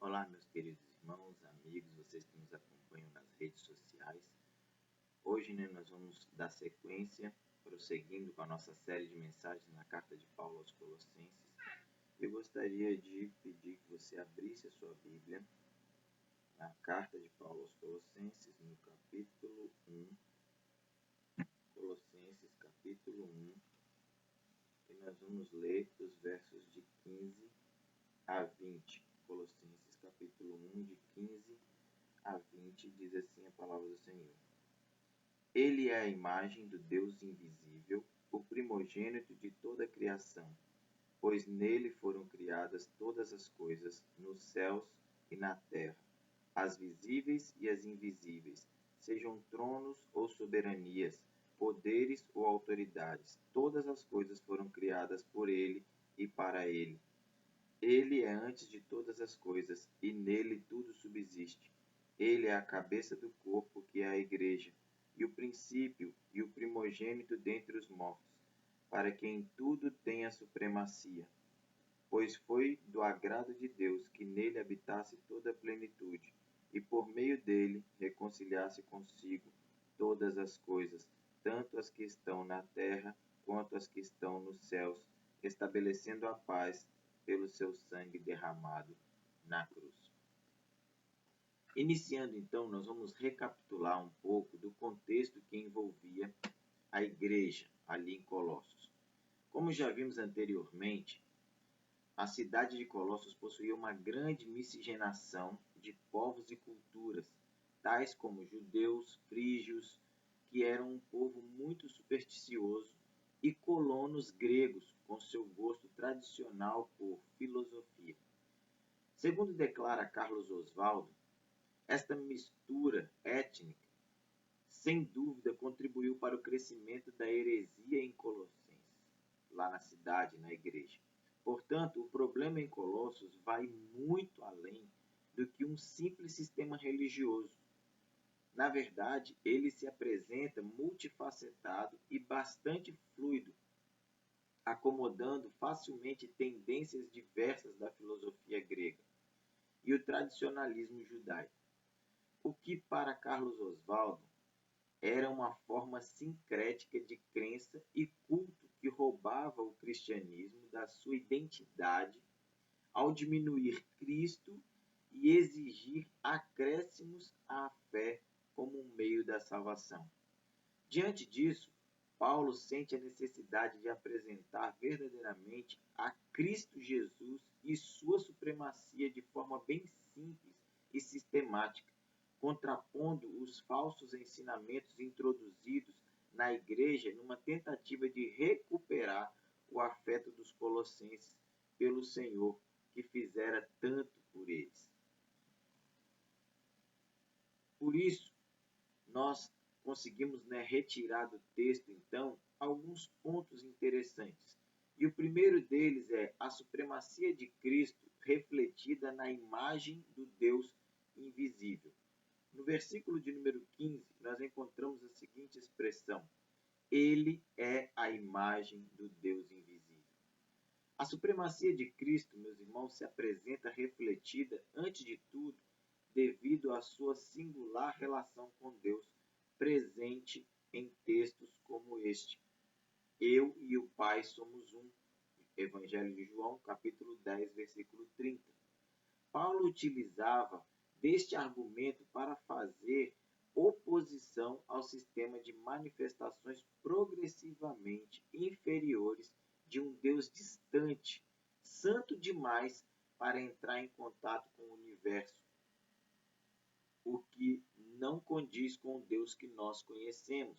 Olá, meus queridos irmãos, amigos, vocês que nos acompanham nas redes sociais. Hoje, nós vamos dar sequência, prosseguindo com a nossa série de mensagens na Carta de Paulo aos Colossenses. Eu gostaria de pedir que você abrisse a sua Bíblia na Carta de Paulo aos Colossenses, no capítulo 1. Colossenses, capítulo 1. E nós vamos ler os versos de 15 a 20. Colossenses, capítulo 1, de 15 a 20, diz assim a palavra do Senhor. Ele é a imagem do Deus invisível, o primogênito de toda a criação, pois nele foram criadas todas as coisas, nos céus e na terra, as visíveis e as invisíveis, sejam tronos ou soberanias, poderes ou autoridades, todas as coisas foram criadas por ele e para ele. Ele é antes de todas as coisas, e nele tudo subsiste. Ele é a cabeça do corpo, que é a igreja, e o princípio e o primogênito dentre os mortos, para que em tudo tenha supremacia. Pois foi do agrado de Deus que nele habitasse toda a plenitude, e por meio dele reconciliasse consigo todas as coisas, tanto as que estão na terra quanto as que estão nos céus, estabelecendo a paz pelo seu sangue derramado na cruz. Iniciando então, nós vamos recapitular um pouco do contexto que envolvia a igreja ali em Colossos. Como já vimos anteriormente, a cidade de Colossos possuía uma grande miscigenação de povos e culturas, tais como judeus, frígios, que eram um povo muito supersticioso, e colonos gregos, com seu gosto tradicional por filosofia. Segundo declara Carlos Oswaldo, esta mistura étnica, sem dúvida, contribuiu para o crescimento da heresia em Colossenses, lá na cidade, na igreja. Portanto, o problema em Colossos vai muito além do que um simples sistema religioso. Na verdade, ele se apresenta multifacetado e bastante fluido, acomodando facilmente tendências diversas da filosofia grega e o tradicionalismo judaico, o que para Carlos Oswaldo era uma forma sincrética de crença e culto que roubava o cristianismo da sua identidade ao diminuir Cristo e exigir acréscimos à fé como um meio da salvação. Diante disso, Paulo sente a necessidade de apresentar verdadeiramente a Cristo Jesus e sua supremacia de forma bem simples e sistemática, contrapondo os falsos ensinamentos introduzidos na igreja numa tentativa de recuperar o afeto dos colossenses pelo Senhor, que fizera tanto por eles. Por isso, nós conseguimos retirar do texto, então, alguns pontos interessantes. E o primeiro deles é a supremacia de Cristo refletida na imagem do Deus invisível. No versículo de número 15, nós encontramos a seguinte expressão: Ele é a imagem do Deus invisível. A supremacia de Cristo, meus irmãos, se apresenta refletida, antes de tudo, devido à sua singular relação com Deus, presente em textos como este. Eu e o Pai somos um. Evangelho de João, capítulo 10, versículo 30. Paulo utilizava deste argumento para fazer oposição ao sistema de manifestações progressivamente inferiores de um Deus distante, santo demais para entrar em contato com o universo, o que não condiz com o Deus que nós conhecemos,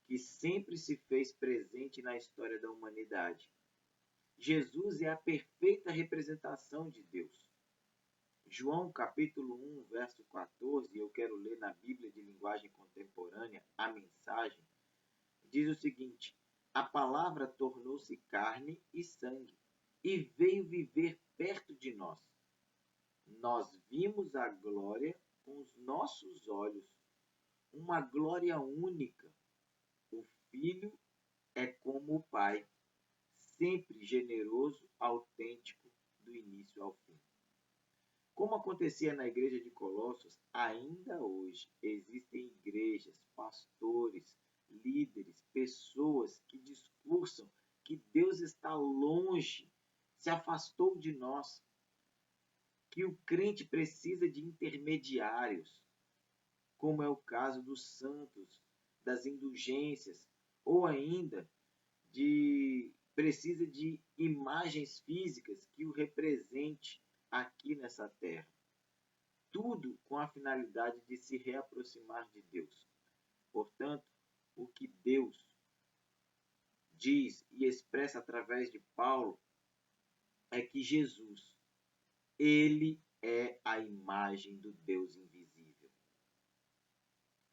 que sempre se fez presente na história da humanidade. Jesus é a perfeita representação de Deus. João capítulo 1, verso 14, eu quero ler na Bíblia de linguagem contemporânea, a mensagem, diz o seguinte: a palavra tornou-se carne e sangue, e veio viver perto de nós. Nós vimos a glória com os nossos olhos, uma glória única. O Filho é como o Pai, sempre generoso, autêntico, do início ao fim. Como acontecia na igreja de Colossos, ainda hoje existem igrejas, pastores, líderes, pessoas que discursam que Deus está longe, se afastou de nós, que o crente precisa de intermediários, como é o caso dos santos, das indulgências, ou ainda precisa de imagens físicas que o represente aqui nessa terra. Tudo com a finalidade de se reaproximar de Deus. Portanto, o que Deus diz e expressa através de Paulo é que Jesus, ele é a imagem do Deus invisível.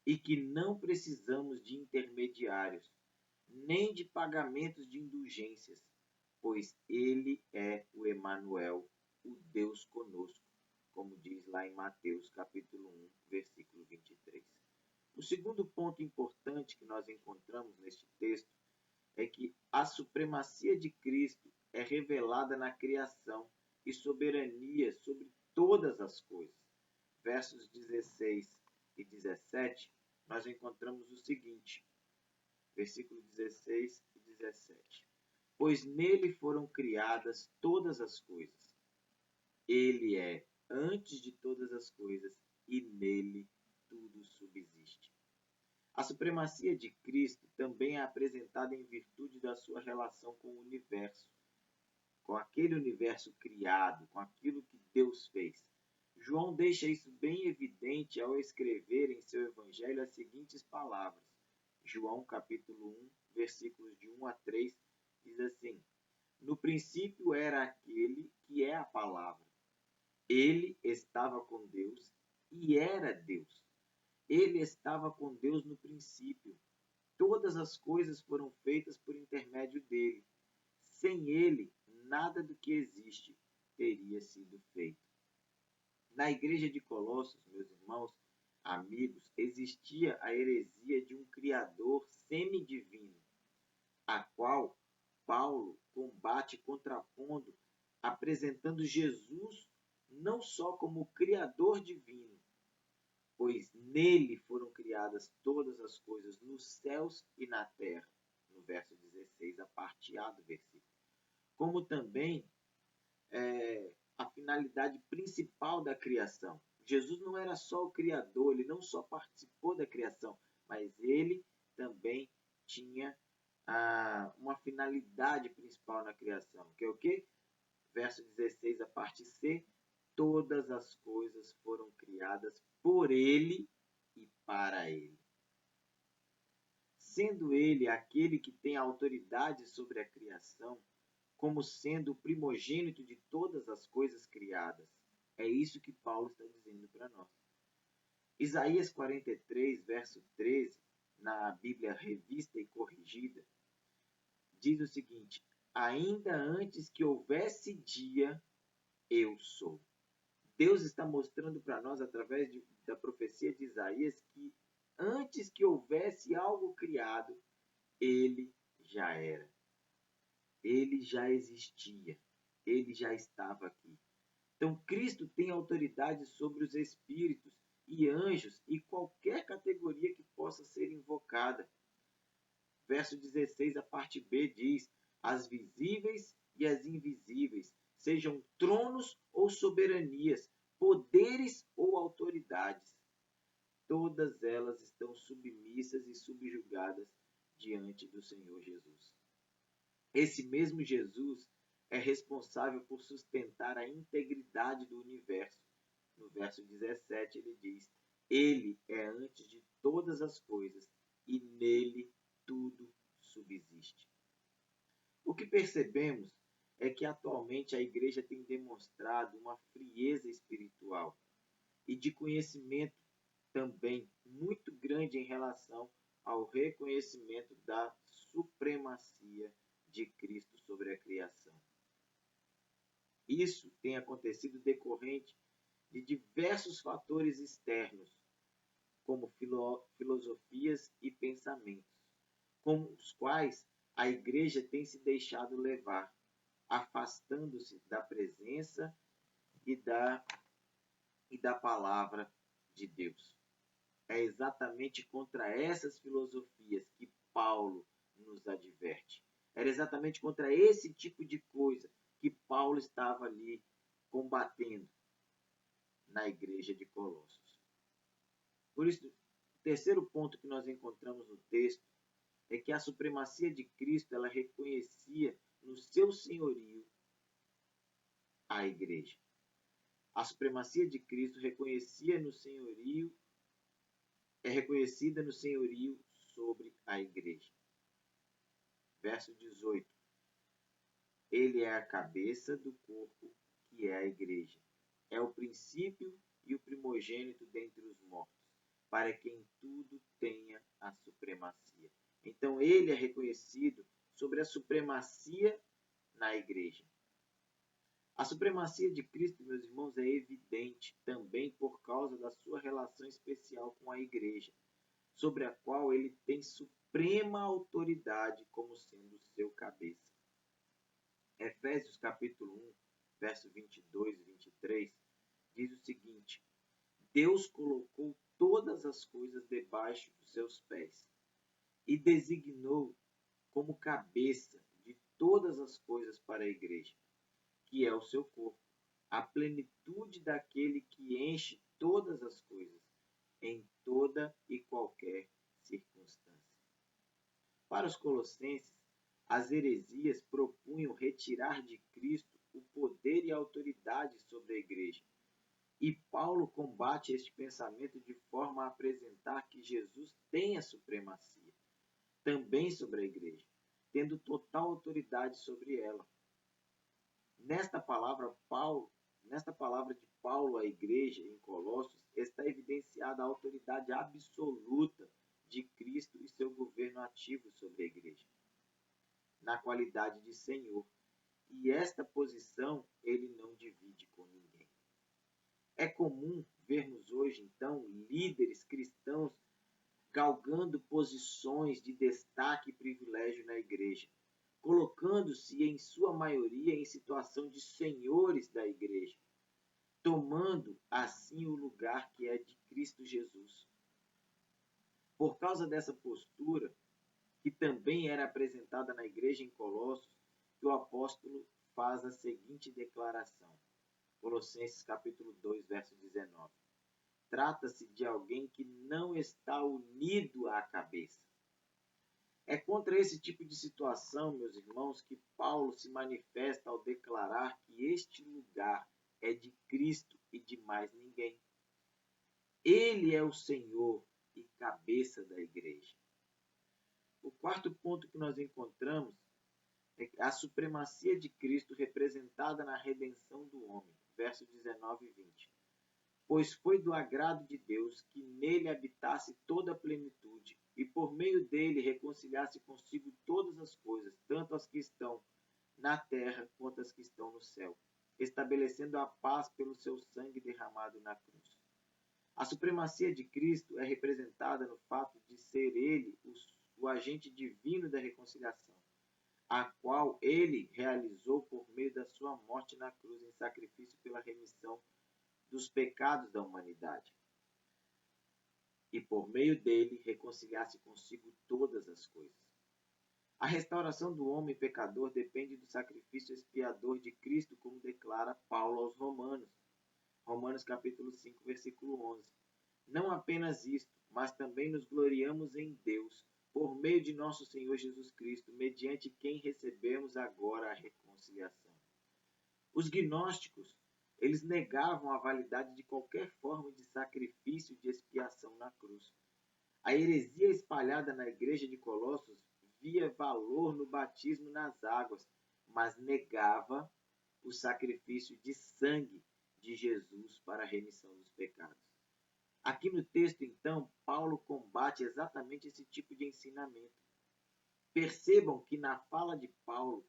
E que não precisamos de intermediários, nem de pagamentos de indulgências, pois ele é o Emanuel, o Deus conosco, como diz lá em Mateus capítulo 1, versículo 23. O segundo ponto importante que nós encontramos neste texto é que a supremacia de Cristo é revelada na criação e soberania sobre todas as coisas. Versos 16 e 17, nós encontramos o seguinte, versículo 16 e 17. Pois nele foram criadas todas as coisas. Ele é antes de todas as coisas e nele tudo subsiste. A supremacia de Cristo também é apresentada em virtude da sua relação com o universo, com aquele universo criado, com aquilo que Deus fez. João deixa isso bem evidente ao escrever em seu evangelho as seguintes palavras. João capítulo 1, versículos de 1 a 3, diz assim: No princípio era aquele que é a palavra. Ele estava com Deus e era Deus. Ele estava com Deus no princípio. Todas as coisas foram feitas por intermédio dele. Sem ele, nada do que existe teria sido feito. Na igreja de Colossos, meus irmãos, amigos, existia a heresia de um Criador semidivino, a qual Paulo combate contrapondo, apresentando Jesus não só como Criador divino, pois nele foram criadas todas as coisas nos céus e na terra, no verso 16, a parte A do versículo, como também a finalidade principal da criação. Jesus não era só o Criador, ele não só participou da criação, mas ele também tinha uma finalidade principal na criação, que é o quê? Verso 16, a parte C, todas as coisas foram criadas por ele e para ele. Sendo ele aquele que tem autoridade sobre a criação, como sendo o primogênito de todas as coisas criadas. É isso que Paulo está dizendo para nós. Isaías 43, verso 13, na Bíblia Revista e Corrigida, diz o seguinte: ainda antes que houvesse dia, eu sou. Deus está mostrando para nós, através da profecia de Isaías, que antes que houvesse algo criado, ele já era. Ele já existia. Ele já estava aqui. Então, Cristo tem autoridade sobre os espíritos e anjos e qualquer categoria que possa ser invocada. Verso 16, a parte B diz: as visíveis e as invisíveis, sejam tronos ou soberanias, poderes ou autoridades, todas elas estão submissas e subjugadas diante do Senhor Jesus. Esse mesmo Jesus é responsável por sustentar a integridade do universo. No verso 17 ele diz: ele é antes de todas as coisas e nele tudo subsiste. O que percebemos é que atualmente a igreja tem demonstrado uma frieza espiritual e de conhecimento também muito grande em relação ao reconhecimento da supremacia de Cristo sobre a criação. Isso tem acontecido decorrente de diversos fatores externos, como filosofias e pensamentos, com os quais a igreja tem se deixado levar, afastando-se da presença e da e da palavra de Deus. É exatamente contra essas filosofias que Paulo nos adverte. Era exatamente contra esse tipo de coisa que Paulo estava ali combatendo na igreja de Colossos. Por isso, o terceiro ponto que nós encontramos no texto é que a supremacia de Cristo ela reconhecia no seu senhorio a igreja. A supremacia de Cristo é reconhecida no senhorio sobre a igreja. Verso 18. Ele é a cabeça do corpo, que é a igreja. É o princípio e o primogênito dentre os mortos, para que em tudo tenha a supremacia. Então, ele é reconhecido sobre a supremacia na igreja. A supremacia de Cristo, meus irmãos, é evidente também por causa da sua relação especial com a igreja, sobre a qual ele tem suprema autoridade como sendo seu cabeça. Efésios capítulo 1, verso 22 e 23, diz o seguinte: Deus colocou todas as coisas debaixo dos seus pés e designou como cabeça de todas as coisas para a igreja, que é o seu corpo, a plenitude daquele que enche todas as coisas, em toda e qualquer circunstância. Para os colossenses, as heresias propunham retirar de Cristo o poder e a autoridade sobre a igreja. E Paulo combate este pensamento de forma a apresentar que Jesus tem a supremacia, também sobre a igreja, tendo total autoridade sobre ela. Nesta palavra de Paulo à igreja em Colossos, está evidenciada a autoridade absoluta de Cristo e seu governo ativo sobre a igreja, na qualidade de Senhor. E esta posição ele não divide com ninguém. É comum vermos hoje, então, líderes cristãos galgando posições de destaque e privilégio na igreja, colocando-se, em sua maioria, em situação de senhores da igreja, tomando, assim, o lugar que é de Cristo Jesus. Por causa dessa postura, que também era apresentada na igreja em Colossos, que o apóstolo faz a seguinte declaração. Colossenses capítulo 2, verso 19. Trata-se de alguém que não está unido à cabeça. É contra esse tipo de situação, meus irmãos, que Paulo se manifesta ao declarar que este lugar é de Cristo e de mais ninguém. Ele é o Senhor e cabeça da igreja. O quarto ponto que nós encontramos é a supremacia de Cristo representada na redenção do homem. Versos 19 e 20. Pois foi do agrado de Deus que nele habitasse toda a plenitude, e por meio dele reconciliasse consigo todas as coisas, tanto as que estão na terra quanto as que estão no céu, estabelecendo a paz pelo seu sangue derramado na cruz. A supremacia de Cristo é representada no fato de ser ele o agente divino da reconciliação, a qual ele realizou por meio da sua morte na cruz em sacrifício pela remissão dos pecados da humanidade, e por meio dele reconciliasse consigo todas as coisas. A restauração do homem pecador depende do sacrifício expiador de Cristo, como declara Paulo aos Romanos. Romanos capítulo 5, versículo 11. Não apenas isto, mas também nos gloriamos em Deus, por meio de nosso Senhor Jesus Cristo, mediante quem recebemos agora a reconciliação. Os gnósticos, eles negavam a validade de qualquer forma de sacrifício de expiação na cruz. A heresia espalhada na igreja de Colossos via valor no batismo nas águas, mas negava o sacrifício de sangue de Jesus para a remissão dos pecados. Aqui no texto, então, Paulo combate exatamente esse tipo de ensinamento. Percebam que na fala de Paulo,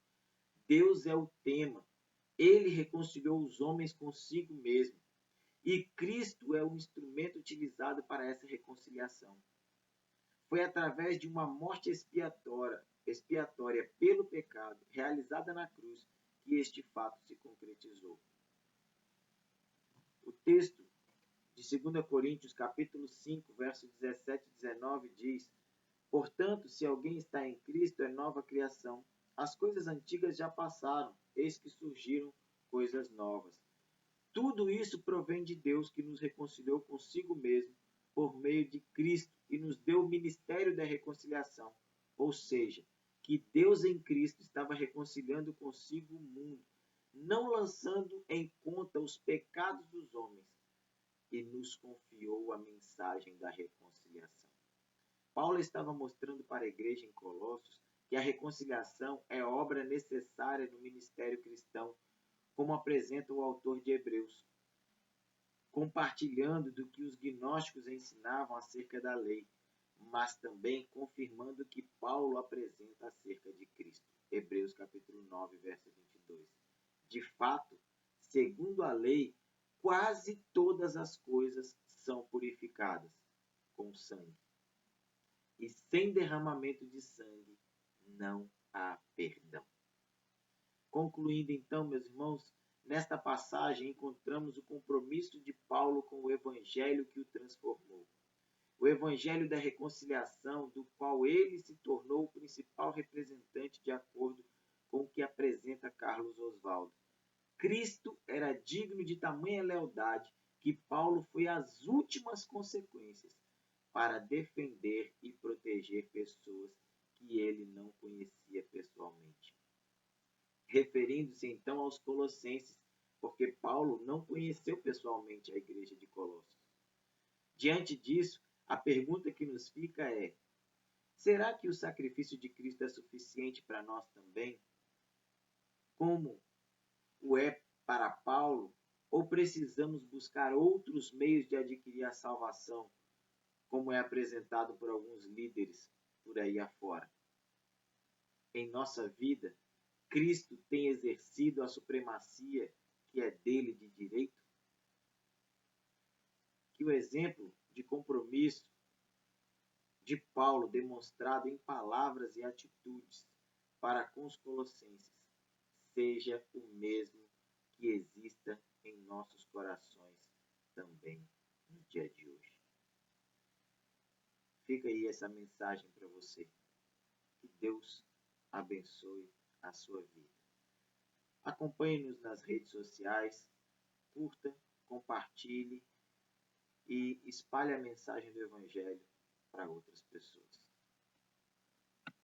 Deus é o tema. Ele reconciliou os homens consigo mesmo. E Cristo é o instrumento utilizado para essa reconciliação. Foi através de uma morte expiatória pelo pecado, realizada na cruz, que este fato se concretizou. O texto 2 Coríntios capítulo 5, versos 17 e 19 diz: Portanto, se alguém está em Cristo, é nova criação. As coisas antigas já passaram, eis que surgiram coisas novas. Tudo isso provém de Deus, que nos reconciliou consigo mesmo por meio de Cristo e nos deu o ministério da reconciliação. Ou seja, que Deus em Cristo estava reconciliando consigo o mundo, não lançando em conta os pecados dos homens, e nos confiou a mensagem da reconciliação. Paulo estava mostrando para a igreja em Colossos que a reconciliação é obra necessária no ministério cristão, como apresenta o autor de Hebreus, compartilhando do que os gnósticos ensinavam acerca da lei, mas também confirmando o que Paulo apresenta acerca de Cristo. Hebreus capítulo 9, verso 22. De fato, segundo a lei, quase todas as coisas são purificadas com sangue. E sem derramamento de sangue não há perdão. Concluindo então, meus irmãos, nesta passagem encontramos o compromisso de Paulo com o evangelho que o transformou. O evangelho da reconciliação, do qual ele se tornou o principal representante de acordo com o que apresenta Carlos Oswaldo. Cristo era digno de tamanha lealdade que Paulo foi às últimas consequências para defender e proteger pessoas que ele não conhecia pessoalmente. Referindo-se então aos colossenses, porque Paulo não conheceu pessoalmente a igreja de Colossos. Diante disso, a pergunta que nos fica é: será que o sacrifício de Cristo é suficiente para nós também, como o é para Paulo, ou precisamos buscar outros meios de adquirir a salvação, como é apresentado por alguns líderes por aí afora? Em nossa vida, Cristo tem exercido a supremacia que é dele de direito? Que o exemplo de compromisso de Paulo, demonstrado em palavras e atitudes para com os colossenses, seja o mesmo que exista em nossos corações também no dia de hoje. Fica aí essa mensagem para você. Que Deus abençoe a sua vida. Acompanhe-nos nas redes sociais, curta, compartilhe e espalhe a mensagem do Evangelho para outras pessoas.